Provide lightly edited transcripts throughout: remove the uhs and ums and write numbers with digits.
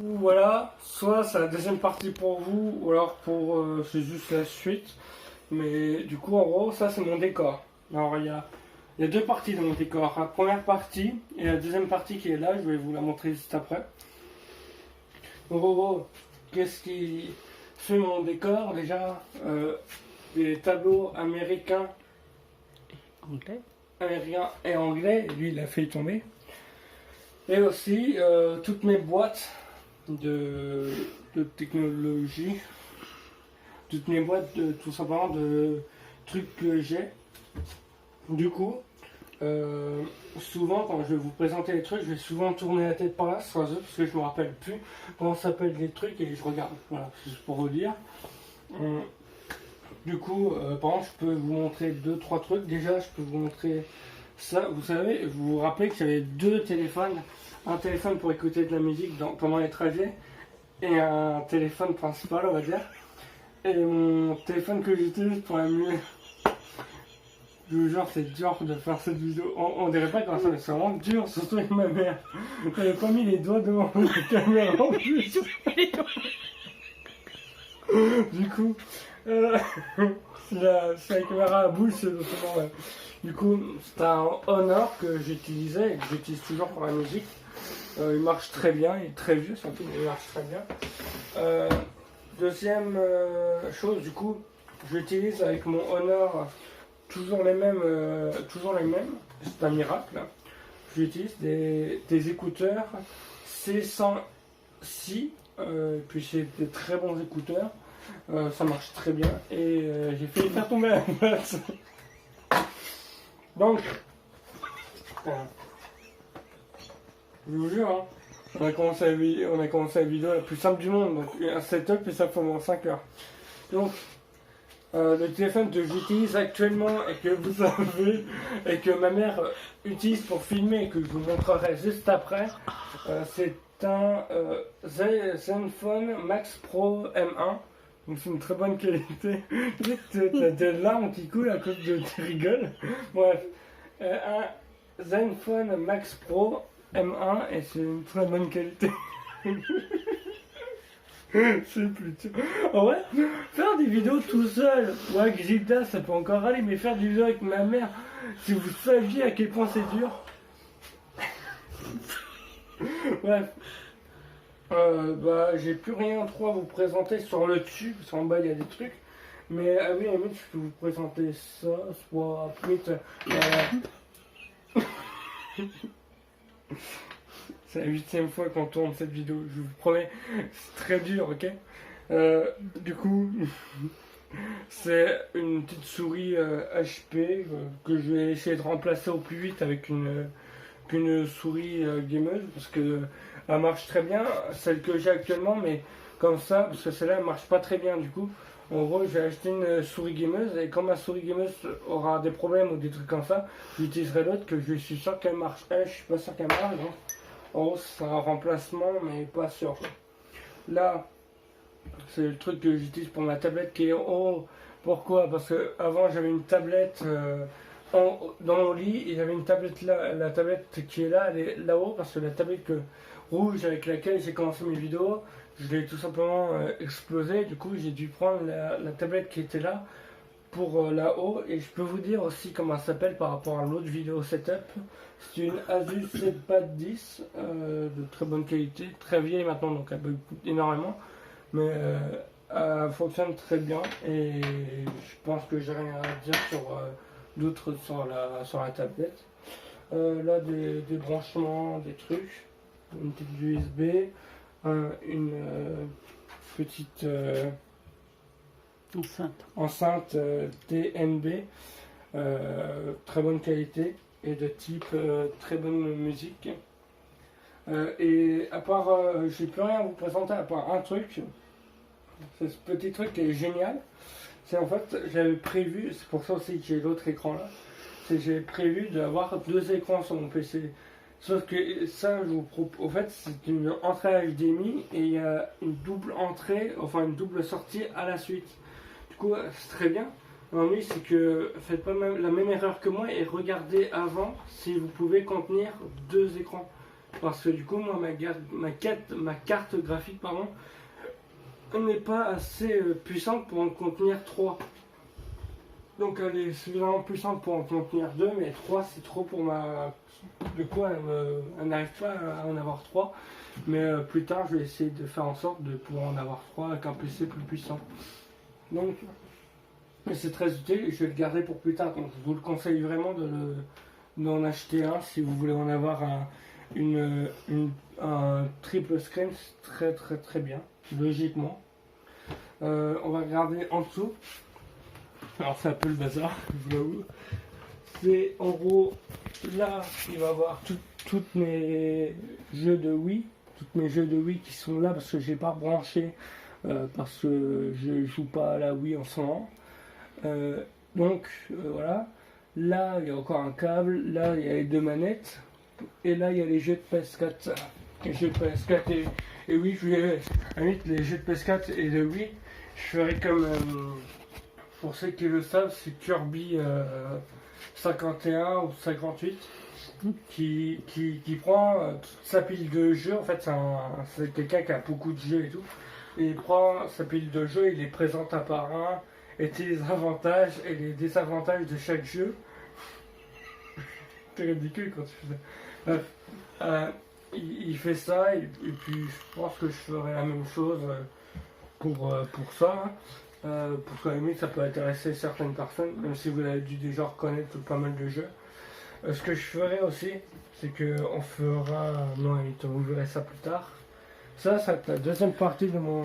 Voilà, soit c'est la deuxième partie pour vous, ou alors pour c'est juste la suite. Mais du coup, en gros, ça c'est mon décor. Alors il y a deux parties dans mon décor. La première partie et la deuxième partie qui est là, je vais vous la montrer juste après. En gros, qu'est-ce qui fait mon décor déjà des tableaux américains et anglais, lui il a fait tomber. Et aussi toutes mes boîtes de technologie, toutes mes boîtes de tout simplement de trucs que j'ai. Du coup, souvent quand je vais vous présenter les trucs, je vais souvent tourner la tête par là, parce que je me rappelle plus comment s'appellent les trucs et je regarde. Voilà, c'est juste pour vous dire. Du coup, par exemple, je peux vous montrer deux, trois trucs. Déjà, je peux vous montrer ça. Vous savez, vous vous rappelez que j'avais deux téléphones. Un téléphone pour écouter de la musique pendant les trajets et un téléphone principal, on va dire. Et mon téléphone que j'utilise pour la musique. Je vous jure, c'est dur de faire cette vidéo. On dirait pas comme ça, mais c'est vraiment dur, surtout avec ma mère. Elle a pas mis les doigts devant la caméra en plus. Du coup, si la caméra bouge, c'est notamment. Du coup, c'est un Honor que j'utilisais et que j'utilise toujours pour la musique. Il marche très bien, il est très vieux surtout, mais il marche très bien. Deuxième chose, du coup, j'utilise avec mon Honor toujours les mêmes. C'est un miracle. J'utilise des écouteurs C100C, puis c'est des très bons écouteurs. Ça marche très bien et j'ai fait faire tomber la boîte. Donc, je vous jure, hein, on a commencé la vidéo la plus simple du monde, donc un setup et ça pendant 5 heures. Donc, le téléphone que j'utilise actuellement et que vous savez et que ma mère utilise pour filmer et que je vous montrerai juste après, c'est un Zenfone Max Pro M1. Donc c'est une très bonne qualité. T'as des larmes qui coulent à cause de tes rigoles. Bref, un Zenfone Max Pro M1 et c'est une très bonne qualité. C'est plutôt. En vrai, faire des vidéos tout seul, ou avec Gilda, ça peut encore aller, mais faire des vidéos avec ma mère, si vous saviez à quel point c'est dur. Bref. J'ai plus rien trop à vous présenter sur le dessus, parce qu'en bas il y a des trucs. Mais oui, à la limite, je peux vous présenter ça, soit limite. C'est la 8e fois qu'on tourne cette vidéo, je vous promets, c'est très dur, ok. Du coup, c'est une petite souris HP que je vais essayer de remplacer au plus vite avec qu'une souris gameuse, parce que elle marche très bien, celle que j'ai actuellement, mais comme ça, parce que celle-là elle marche pas très bien. Du coup, en gros, j'ai acheté une souris gameuse et quand ma souris gameuse aura des problèmes ou des trucs comme ça, j'utiliserai l'autre que je suis sûr qu'elle marche. Elle, je suis pas sûr qu'elle marche, donc en gros, ce sera un remplacement, mais pas sûr. Là, c'est le truc que j'utilise pour ma tablette qui est en haut. Pourquoi? Parce que avant j'avais une tablette dans mon lit et j'avais une tablette là. La tablette qui est là, elle est là-haut parce que la tablette rouge avec laquelle j'ai commencé mes vidéos, je l'ai tout simplement explosée. Du coup, j'ai dû prendre la tablette qui était là pour là-haut. Et je peux vous dire aussi comment elle s'appelle par rapport à l'autre vidéo setup. C'est une Asus ZPad 10 de très bonne qualité, très vieille maintenant, donc elle bug énormément. Mais elle fonctionne très bien et je pense que j'ai rien à dire sur d'autres sur la tablette. Là, des branchements, des trucs, une petite USB, une petite enceinte DNB, très bonne qualité et de type très bonne musique. Et à part, j'ai plus rien à vous présenter à part un truc. C'est ce petit truc qui est génial. C'est en fait, j'avais prévu, c'est pour ça aussi que j'ai l'autre écran là. J'ai prévu d'avoir deux écrans sur mon PC. Sauf que ça, je vous propose. En fait, c'est une entrée HDMI et il y a une double entrée, enfin une double sortie à la suite. Du coup, c'est très bien. L'ennui, c'est que faites pas la même erreur que moi et regardez avant si vous pouvez contenir deux écrans. Parce que du coup, moi, ma carte graphique, pardon, n'est pas assez puissante pour en contenir 3. Donc elle est suffisamment puissante pour en contenir 2, mais 3 c'est trop pour ma... De quoi elle n'arrive pas à en avoir 3. Mais plus tard je vais essayer de faire en sorte de pouvoir en avoir 3 avec un PC plus puissant. Donc c'est très utile et je vais le garder pour plus tard. Donc je vous le conseille vraiment d'en acheter un si vous voulez en avoir un triple screen. C'est très bien, logiquement. On va regarder en dessous. Alors c'est un peu le bazar, je vous l'avoue. C'est en gros, là, il va y avoir tous mes jeux de Wii. Tous mes jeux de Wii qui sont là parce que j'ai pas branché. Parce que je joue pas à la Wii en ce moment. Donc, voilà. Là, il y a encore un câble. Là, il y a les 2 manettes. Et là, il y a les jeux de PS4. Les jeux de PS4 et Wii, je vais invite les jeux de PS4 et de Wii. Je ferai comme... pour ceux qui le savent, c'est Kirby 51 ou 58 qui prend toute sa pile de jeux. En fait, c'est quelqu'un qui a beaucoup de jeux et tout. Et il prend sa pile de jeux, il les présente un par un, et les avantages et les désavantages de chaque jeu. C'est ridicule quand tu fais ça. Bref, il fait ça, et puis je pense que je ferai la même chose pour ça. Pour qu'à la limite ça peut intéresser certaines personnes, même si vous avez dû déjà reconnaître pas mal de jeux. Ce que je ferai aussi, c'est que on fera... Non, vous verrez ça plus tard. Ça c'est la deuxième partie de mon...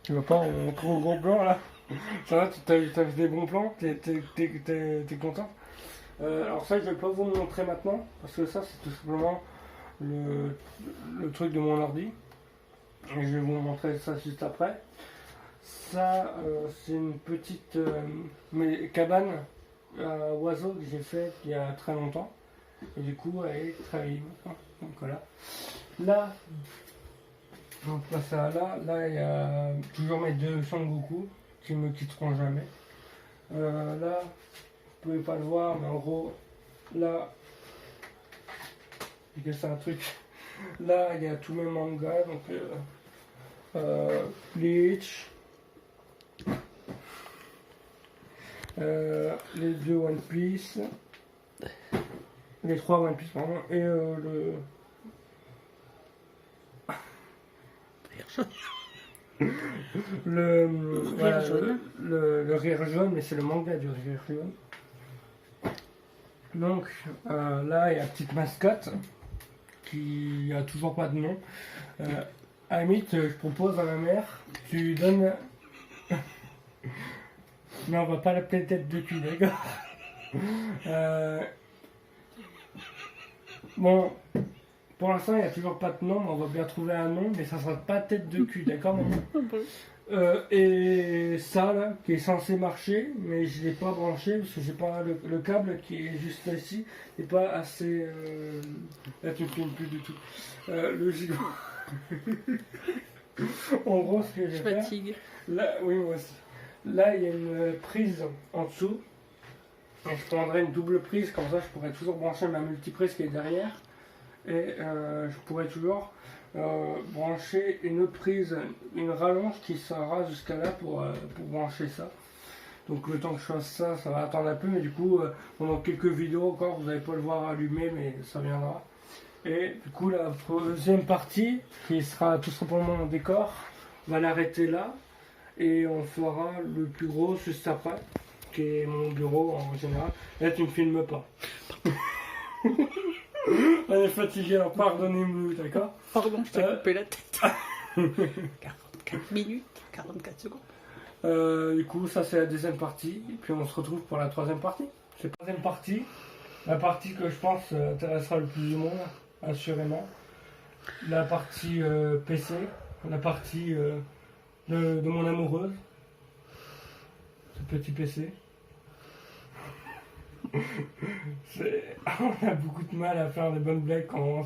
Tu vois pas mon trop gros plan là? Ça va, t'as vu des bons plans? T'es content? Alors ça je vais pas vous le montrer maintenant, parce que ça c'est tout simplement le truc de mon ordi. Et je vais vous montrer ça juste après. Ça, c'est une petite cabane à oiseaux que j'ai fait il y a très longtemps. Et du coup, elle est très vive. Donc voilà. Là, on passe à là, il y a toujours mes 2 Son Goku qui me quitteront jamais. Là, vous pouvez pas le voir, mais en gros, là, c'est un truc. Là, il y a tous mes mangas, donc Bleach. Les 2 One Piece, les 3 One Piece pardon, et le rire jaune, mais c'est le manga du rire jaune. Donc là il y a une petite mascotte qui a toujours pas de nom. À la limite, je propose à ma mère, tu lui donnes... Mais on va pas l'appeler tête de cul, d'accord? Bon, pour l'instant, il n'y a toujours pas de nom, mais on va bien trouver un nom, mais ça sera pas tête de cul, d'accord, maman? Et ça, là, qui est censé marcher, mais je l'ai pas branché, parce que j'ai pas le câble qui est juste ici, n'est pas assez... Là, tu ne filmes plus du tout. Le gigot. En gros, ce que j'ai fait... fatigue. Là, oui, moi aussi. Là, il y a une prise en dessous. Et je prendrai une double prise, comme ça je pourrais toujours brancher ma multiprise qui est derrière. Et je pourrais toujours brancher une autre prise, une rallonge qui sera jusqu'à là pour brancher ça. Donc le temps que je fasse ça, ça va attendre un peu, mais du coup, pendant quelques vidéos encore, vous n'allez pas le voir allumer, mais ça viendra. Et du coup, la deuxième partie, qui sera tout simplement mon décor, on va l'arrêter là. Et on fera le plus gros juste après, qui est mon bureau en général. Là, tu ne filmes pas. On est fatigué, alors pardonnez-nous, d'accord? Pardon, je t'ai coupé la tête. 44 minutes, 44 secondes. Du coup, ça c'est la deuxième partie. Et puis on se retrouve pour la troisième partie. C'est la troisième partie. La partie que je pense intéressera le plus du monde, assurément. La partie PC. La partie... de mon amoureuse, ce petit PC. On a beaucoup de mal à faire des bonnes blagues quand on...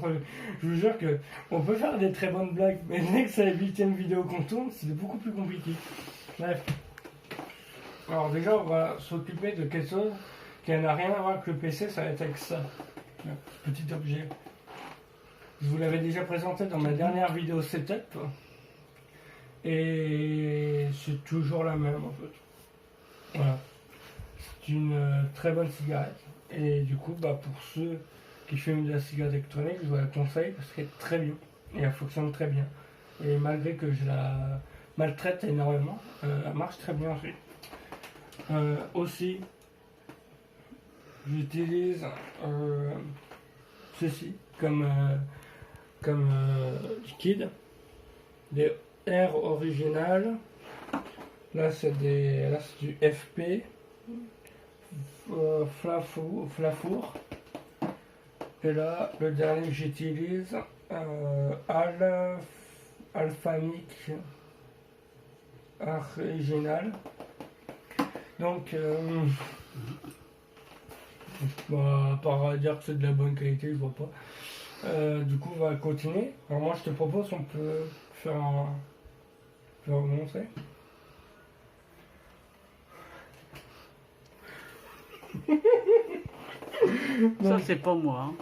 Je vous jure que on peut faire des très bonnes blagues, mais dès que c'est la 8ème vidéo qu'on tourne, c'est beaucoup plus compliqué. Bref. Alors déjà, on va s'occuper de quelque chose qui n'a rien à voir avec le PC, ça va être avec ça. Ce petit objet. Je vous l'avais déjà présenté dans ma dernière vidéo setup. Et c'est toujours la même en fait. Voilà. C'est une très bonne cigarette. Et du coup, bah, pour ceux qui fument de la cigarette électronique, je vous la conseille parce qu'elle est très bien. Et elle fonctionne très bien. Et malgré que je la maltraite énormément, elle marche très bien aussi. Aussi, j'utilise ceci comme liquide. Des R originales. Là c'est du FP. Flafour. Et là, le dernier que j'utilise, Alphamic original. Donc, bah, à part dire que c'est de la bonne qualité, je vois pas. Du coup, on va continuer. Alors moi, je te propose, on peut faire un... Je vais vous montrer. Ça, c'est pas moi. Hein.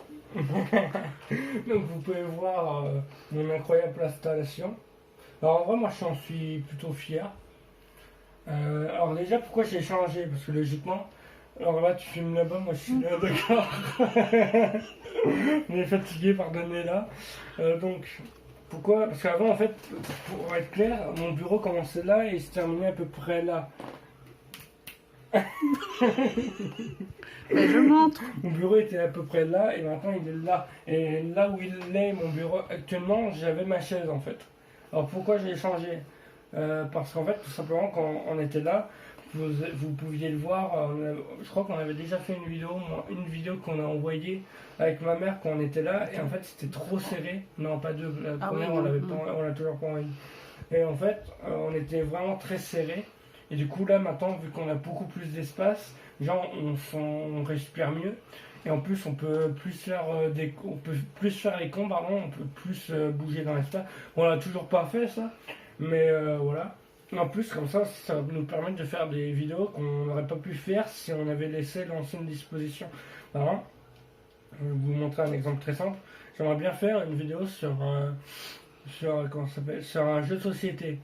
Donc vous pouvez voir mon incroyable installation. Alors en vrai, moi, j'en suis plutôt fier. Alors déjà, pourquoi j'ai changé? Parce que logiquement, alors là, tu filmes là-bas, moi je suis là, d'accord. On est fatigué, pardonnez-la. Donc, pourquoi? Parce qu'avant, en fait, pour être clair, mon bureau commençait là et il se terminait à peu près là. Mais je montre. Mon bureau était à peu près là et maintenant il est là. Et là où il est, mon bureau actuellement, j'avais ma chaise en fait. Alors pourquoi j'ai changé? Parce qu'en fait, tout simplement, quand on était là, vous pouviez le voir. Je crois qu'on avait déjà fait une vidéo qu'on a envoyée avec ma mère quand on était là. Et en fait, c'était trop serré. Non, pas deux. La première, oui, on l'a toujours pas envoyée. Et en fait, on était vraiment très serré. Et du coup, là, maintenant, vu qu'on a beaucoup plus d'espace, genre, on respire mieux. Et en plus, on peut plus faire les cons, pardon, on peut plus bouger dans l'espace. Bon, on l'a toujours pas fait, ça. Mais voilà. En plus, comme ça va nous permettre de faire des vidéos qu'on n'aurait pas pu faire si on avait laissé l'ancienne disposition. Alors, je vais vous montrer un exemple très simple. J'aimerais bien faire une vidéo comment ça s'appelle, sur un jeu de société.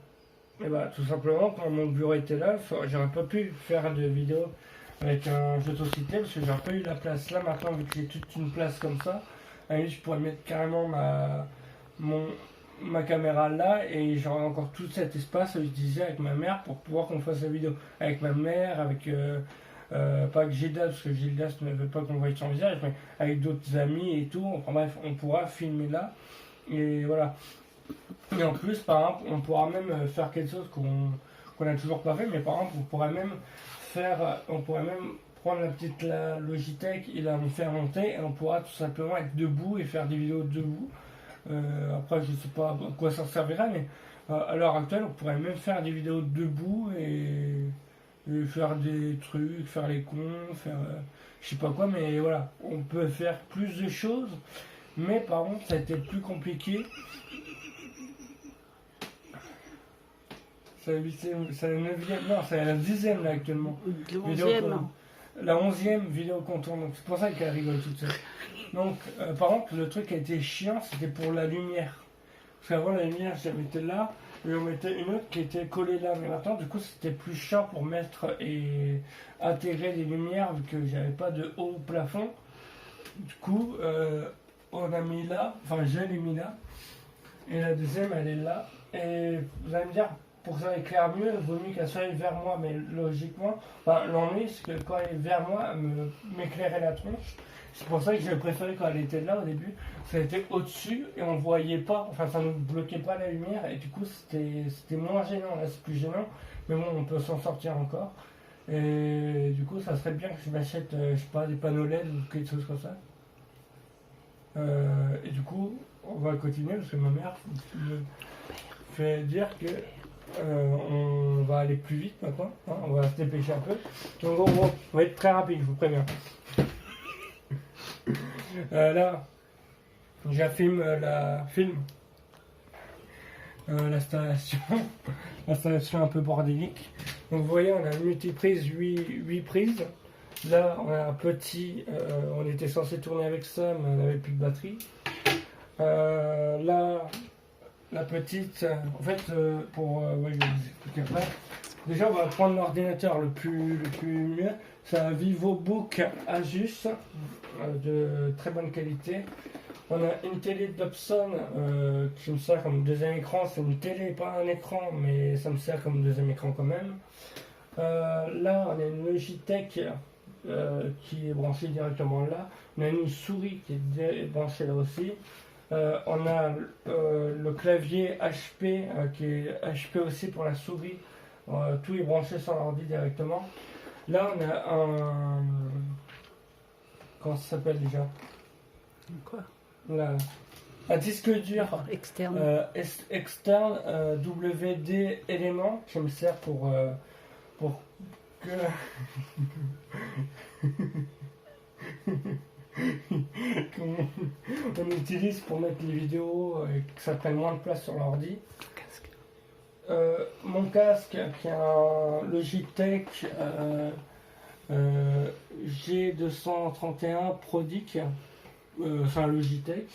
Et bah, tout simplement, quand mon bureau était là, j'aurais pas pu faire de vidéo avec un jeu de société parce que j'aurais pas eu la place. Là, maintenant, vu que j'ai toute une place comme ça, je pourrais mettre carrément ma caméra là et j'aurais encore tout cet espace à utiliser avec ma mère pour pouvoir qu'on fasse la vidéo. Avec ma mère, avec pas avec Gildas, parce que Gildas ne veut pas qu'on voie son visage, mais avec d'autres amis et tout. Enfin bref, on pourra filmer là. Et voilà. Et en plus, par exemple, on pourra même faire quelque chose qu'on n'a toujours pas fait, mais par exemple, on pourrait même prendre la Logitech et la faire monter, et on pourra tout simplement être debout et faire des vidéos debout. Après, je sais pas à quoi ça servira, mais à l'heure actuelle, on pourrait même faire des vidéos debout et faire des trucs, faire les cons, faire je sais pas quoi, mais voilà, on peut faire plus de choses, mais par contre, ça a été plus compliqué. C'est la 9e, non, c'est la 10e là actuellement. La 11e vidéo qu'on tourne, donc c'est pour ça qu'elle rigole toute seule. Donc, par contre, le truc qui a été chiant, c'était pour la lumière. Parce qu'avant, la lumière, je la mettais là, et on mettait une autre qui était collée là. Mais maintenant, du coup, c'était plus chiant pour mettre et intégrer les lumières, vu que j'avais pas de haut plafond. Du coup, on a mis là, enfin, je l'ai mis là. Et la deuxième, elle est là. Et vous allez me dire, pour que ça éclaire mieux, il vaut mieux qu'elle soit vers moi, mais logiquement, l'ennui, c'est que quand elle est vers moi, elle m'éclairait la tronche. C'est pour ça que j'ai préféré quand elle était là au début, ça était au-dessus et on voyait pas, enfin ça ne bloquait pas la lumière et du coup c'était moins gênant, là c'est plus gênant, mais bon on peut s'en sortir encore. Et du coup ça serait bien que je m'achète, je sais pas, des panneaux LED ou quelque chose comme ça. Et du coup, on va continuer parce que ma mère me fait dire que on va aller plus vite maintenant, hein, on va se dépêcher un peu. Donc on va être très rapide, je vous préviens. Là, j'affilme l'installation un peu bordélique. Donc vous voyez, on a une multiprise 8 prises. Là, on a un petit, on était censé tourner avec ça, mais on n'avait plus de batterie. Là, la petite, en fait, ouais, je vais vous expliquer après. Déjà, on va prendre l'ordinateur le plus mieux. C'est un VivoBook Asus de très bonne qualité. On a une télé Dobson qui me sert comme deuxième écran. C'est une télé, pas un écran, mais ça me sert comme deuxième écran quand même. Là, on a une Logitech qui est branchée directement là. On a une souris qui est branchée là aussi. On a le clavier HP qui est HP aussi pour la souris. Tout est branché sur l'ordi directement. Là, on a un. Comment ça s'appelle déjà? Quoi? Là, un disque dur externe. Externe WD élément qui me sert pour que. On utilise pour mettre les vidéos et que ça prenne moins de place sur l'ordi. Mon casque qui est un Logitech G231 Prodic, c'est un Logitech.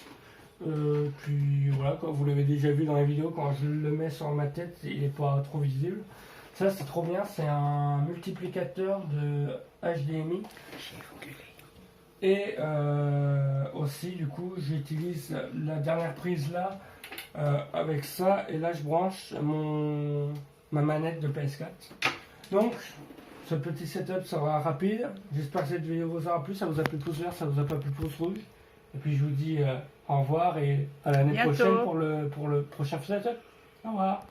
Puis voilà, quoi, vous l'avez déjà vu dans la vidéo, quand je le mets sur ma tête, il n'est pas trop visible. Ça c'est trop bien, c'est un multiplicateur de HDMI. Et aussi du coup j'utilise la dernière prise là avec ça, et là je branche ma manette de PS4. Donc ce petit setup sera rapide. J'espère que cette vidéo vous aura plu. Ça vous a plu pouce vert, ça vous a pas plu pouce rouge. Et puis je vous dis au revoir et à l'année prochaine pour le prochain setup. Au revoir.